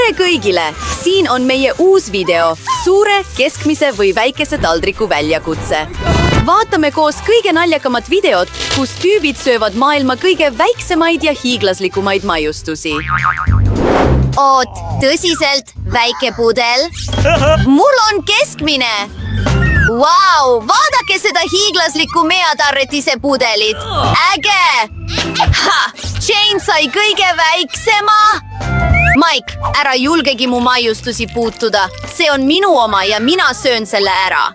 tere kõigile! Siin on meie uus video, suure, keskmise või väikese taldriku väljakutse. Vaatame koos kõige naljakamat videot, kus tüübid söövad maailma kõige väiksemaid ja hiiglaslikumaid maiustusi. Oot, tõsiselt, väike pudel? Mul on keskmine! Vau, vaadake seda hiiglaslikku meatarretise pudelit! Äge! Ha! Jane sai kõige väiksema! Mike, ära julgegi mu maiustusi puutuda. See on minu oma ja mina söön selle ära.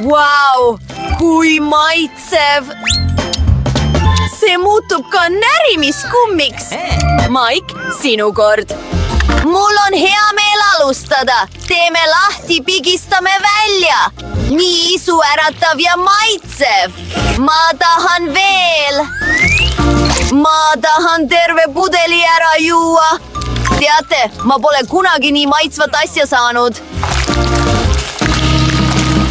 Vau, kui maitsev! See muutub ka närimiskummiks. Mike, sinu kord. Mul on hea meel alustada. Teeme lahti, pigistame välja. Nii isuäratav ja maitsev. Ma tahan veel. Ma tahan terve pudeli ära juua. Teate, ma pole kunagi nii maitsvat asja saanud.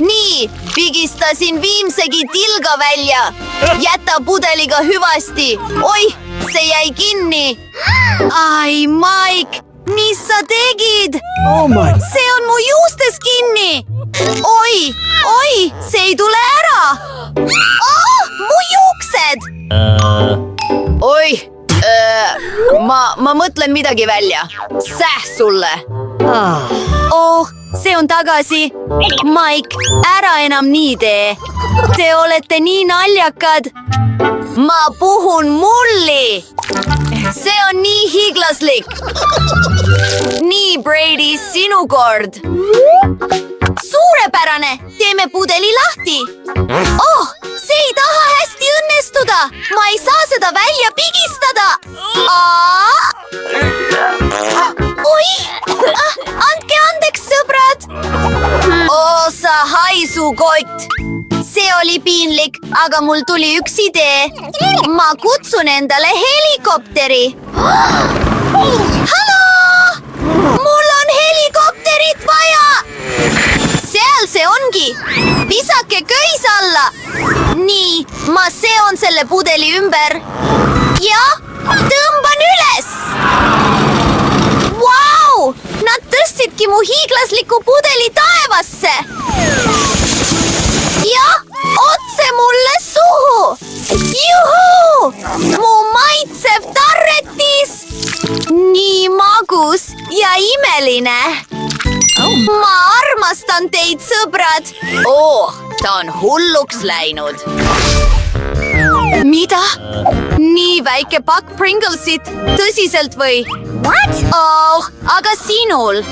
Nii, pigistasin viimsegi tilga välja. Jäta pudeliga hüvasti. Oi, see jäi kinni. Ai, Mike, mis sa tegid? See on mu juustes kinni. Oi, see ei tule ära. Mu juuksed. Oi, ma mõtlen midagi välja. Säh sulle. Oh, see on tagasi. Mike, ära enam nii tee. Te olete nii naljakad. Ma puhun mulli. See on nii hiiglaslik. Nii, Brady, sinu kord. Suurepärane, teeme pudeli lahti. Oh, see ei taha hästi õnnestuda. Ma ei saa seda välja pigistada. Oi, andke andeks, sõbrad. Oh, sa haisukott. See oli piinlik, aga mul tuli üks idee. Ma kutsun endale helikopteri. Halloo! Mul on helikopterit vaja! Seal see ongi. Visake köis alla. Nii, ma seon selle pudeli ümber. Ja, tõmban üles. Vau! Nad tõstsidki mu hiiglasliku pudeli taevasse. Ja, otse mulle suhu. Juhuu! Mu maitsev tarretis. Nii magus ja imeline. Ma armastan teid, sõbrad. Ta on hulluks läinud. Mida? Nii väike pakk Pringlesit. Tõsiselt või? What? Oh, aga sinul?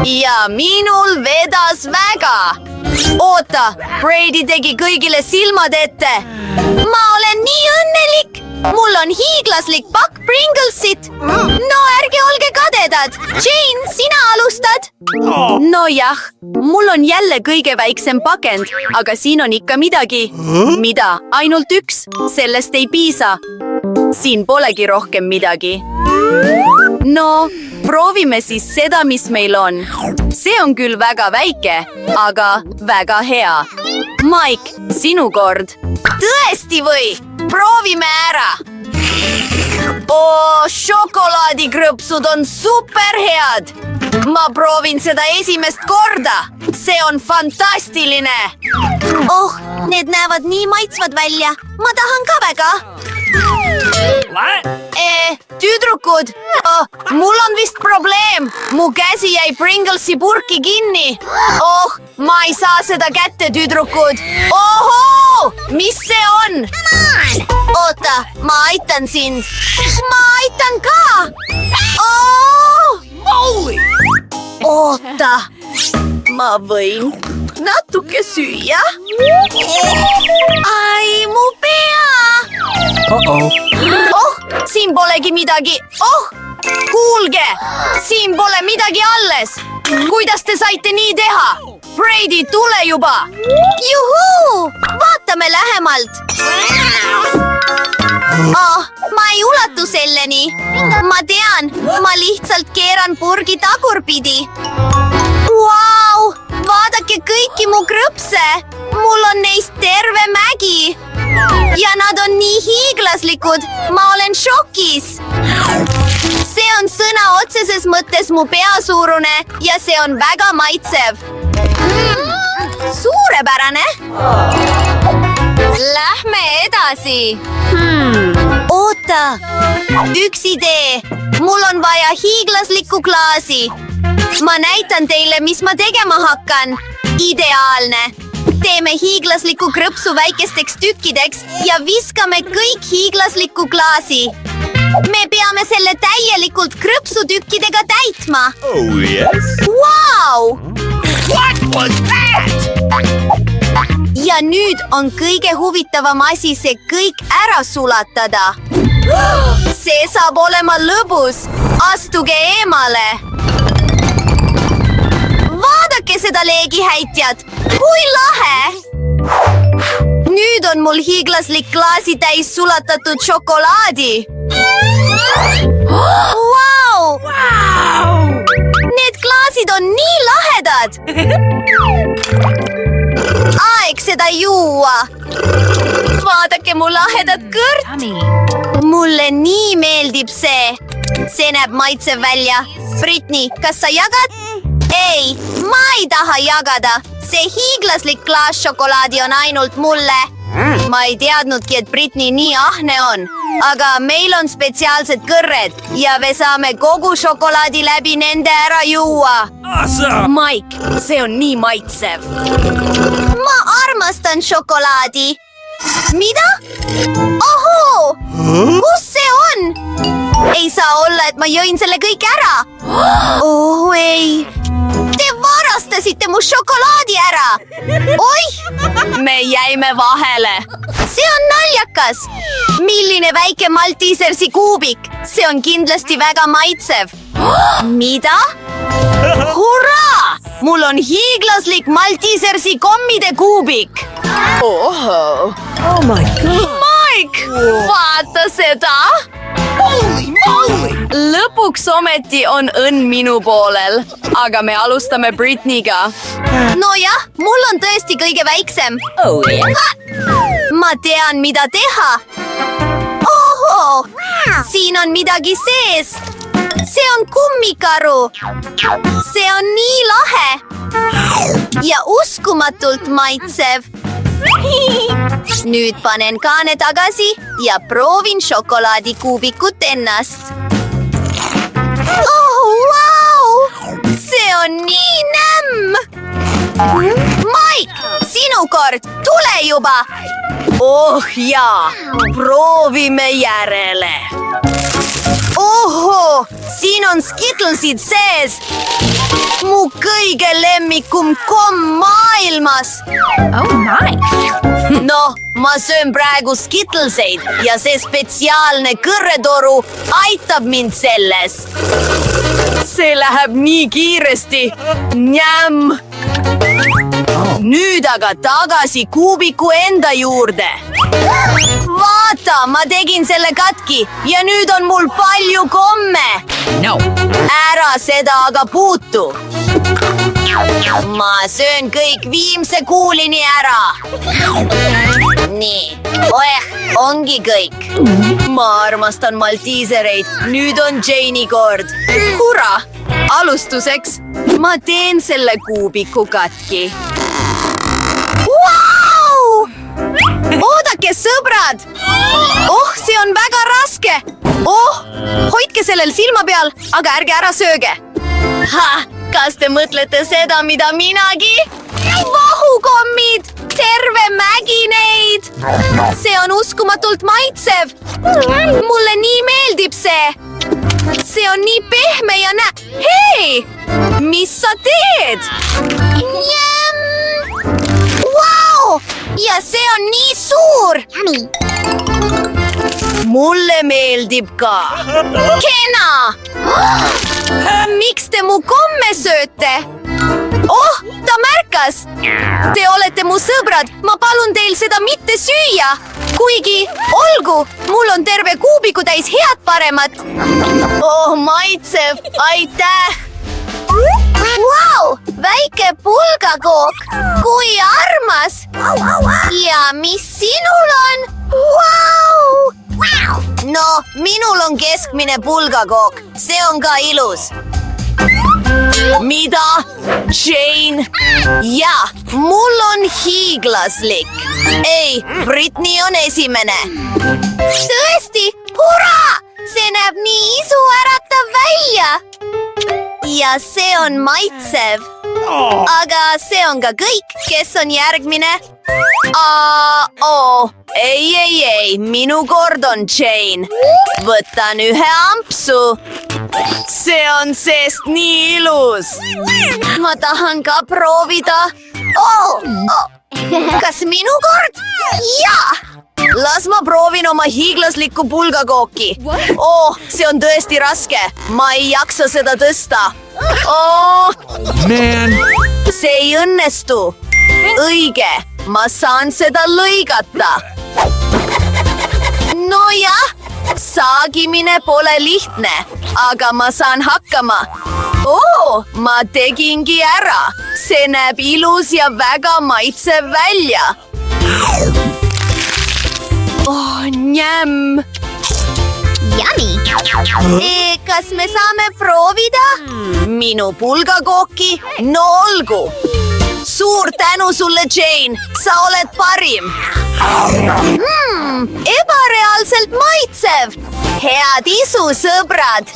Ja minul vedas väga. Oota, Brady tegi kõigile silmad ette. Ma olen nii õnnelik. Mul on hiiglaslik pakk Pringlesit. No ärge olge kadedad. Jane, sina alustad? Nojah, mul on jälle kõige väiksem pakend, aga siin on ikka midagi. Mida? Ainult üks? Sellest ei piisa. Siin polegi rohkem midagi. No, proovime siis seda, mis meil on. See on küll väga väike, aga väga hea. Mike, sinu kord. Tõesti või? Proovime ära. Šokolaadikrõpsud on superhead. Ma proovin seda esimest korda. See on fantastiline. Oh, need näevad nii maitsvad välja. Ma tahan ka väga. Tüdrukud, mul on vist probleem. Mu käsi jäi Pringlesi purki kinni. Oh, ma ei saa seda kätte, tüdrukud. Ohoo, mis see on? Oota, ma aitan sind. Ma aitan ka. Oota, ma võin natuke süüa. Ai, mu pea. Oh, siin polegi midagi. Oh, kuulge, siin pole midagi alles. Kuidas te saite nii teha? Brady, tule juba. Juhuu, vaatame lähemalt. Oh, ma ei ulatu selleni. Ma tean, ma lihtsalt keeran purgi tagurpidi. Vau, vaadake kõiki mu krõpse. Mul on neist terve mägi. Ja nad on nii hiiglaslikud. Ma olen šokis. See on sõna otseses selles mõttes mu peasuurune ja see on väga maitsev. Suurepärane. Lähme edasi. Oota, üks idee. Mul on vaja hiiglaslikku klaasi. Ma näitan teile, mis ma tegema hakkan. Ideaalne. Teeme hiiglaslikku krõpsu väikesteks tükkideks ja viskame kõik hiiglaslikku klaasi. Me peame selle täielikult krõpsutükkidega täitma. Oh yes. Vau! What was that? Ja nüüd on kõige huvitavam asi see kõik ära sulatada. See saab olema lõbus. Astuge eemale. Vaadake seda leegihäitjat. Kui lahe! Nüüd on mul hiiglaslik klaasi täis sulatatud šokolaadi. Vau! Need klaasid on nii lahedad. Aeg seda juua. Vaadake mu lahedat kõrt. Mulle nii meeldib see. See näeb maitsev välja. Britney, kas sa jagad? Ei, ma ei taha jagada. See hiiglaslik klaas šokolaadi on ainult mulle. Ma ei teadnudki, et Britney nii ahne on. Aga meil on spetsiaalsed kõrred ja me saame kogu šokolaadi läbi nende ära juua. Awesome. Mike, see on nii maitsev. Ma armastan šokolaadi. Mida? Ohoo! Kus see on? Ei saa olla, et ma jõin selle kõik ära. Oh ei! Te varastasite mu šokolaadi ära. Oih! Me jäime vahele. See on naljakas. Milline väike Maltesersi kuubik. See on kindlasti väga maitsev. Mida? Hurraa! Mul on hiiglaslik Maltesersi kommide kuubik. Oh my god. Mike, vaata seda. Lõpuks ometi on õnn minu poolel, aga me alustame Britneyga. Nojah, mul on tõesti kõige väiksem. Oh yeah. Ma tean, mida teha. Ohoo! Siin on midagi sees. See on kummikaru. See on nii lahe. Ja uskumatult maitsev. Nüüd panen kaane tagasi ja proovin šokolaadikuubikut ennast. Oh, wow! See on nii nämm! Mike, sinu kord, tule juba! Oh jaa, proovime järele. Ohoo, siin on Skittlesid sees! Mu kõige lemmikum komm maailmas! Oh my. Noh, ma söön praegu Skittleseid ja see spetsiaalne kõrretoru aitab mind selles. See läheb nii kiiresti. Njämm. Nüüd aga tagasi kuubiku enda juurde. Vaata, ma tegin selle katki ja nüüd on mul palju komme. No. Ära seda aga puutu. Ma söön kõik viimse kuulini ära. Nii, ongi kõik. Ma armastan Maltesereid. Nüüd on Jane'i kord. Hurraa! Alustuseks ma teen selle kuubiku katki. Vau! Oodake, sõbrad! Oh, see on väga raske. Oh, hoidke sellel silma peal, aga ärge ära sööge. Kas te mõtlete seda, mida minagi? Vahukommid! Terve mägi neid! See on uskumatult maitsev. Mulle nii meeldib see. See on nii pehme ja Hei! Mis sa teed? Vau! Ja see on nii suur! Mulle meeldib ka. Kena! Miks te mu komme sööte? Oh, ta märkas! Te olete mu sõbrad, ma palun teil seda mitte süüa. Kuigi, olgu, mul on terve kuubiku täis head paremat. Oh, maitsev, aitäh! Vau, väike pulgakook, kui armas! Ja mis sinul on? Vau! No, minul on keskmine pulgakook, see on ka ilus. mida? Jane? jah, mul on hiiglaslik. ei, Britney on esimene. tõesti, hurraa! see näeb nii isuäratav välja. ja see on maitsev. aga see on ka kõik, kes on järgmine? ei, minu kord on, Jane. võtan ühe ampsu. see on seest nii ilus. ma tahan ka proovida. kas minu kord? jaa! las ma proovin oma hiiglaslikku pulgakooki. see on tõesti raske. ma ei jaksa seda tõsta. Man. see ei õnnestu. õige, ma saan seda lõigata. nojah, saagimine pole lihtne, aga ma saan hakkama. ma tegingi ära. see näeb ilus ja väga maitsev välja. Njämm. kas me saame proovida? minu pulgakooki? no olgu. suur tänu sulle, Jane, sa oled parim. ebareaalselt maitsev. head isu, sõbrad.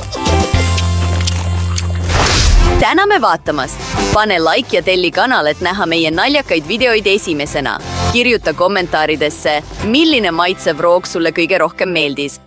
täname vaatamast! pane like ja telli kanal, et näha meie naljakaid videoid esimesena. kirjuta kommentaaridesse, milline maitsev roog sulle kõige rohkem meeldis.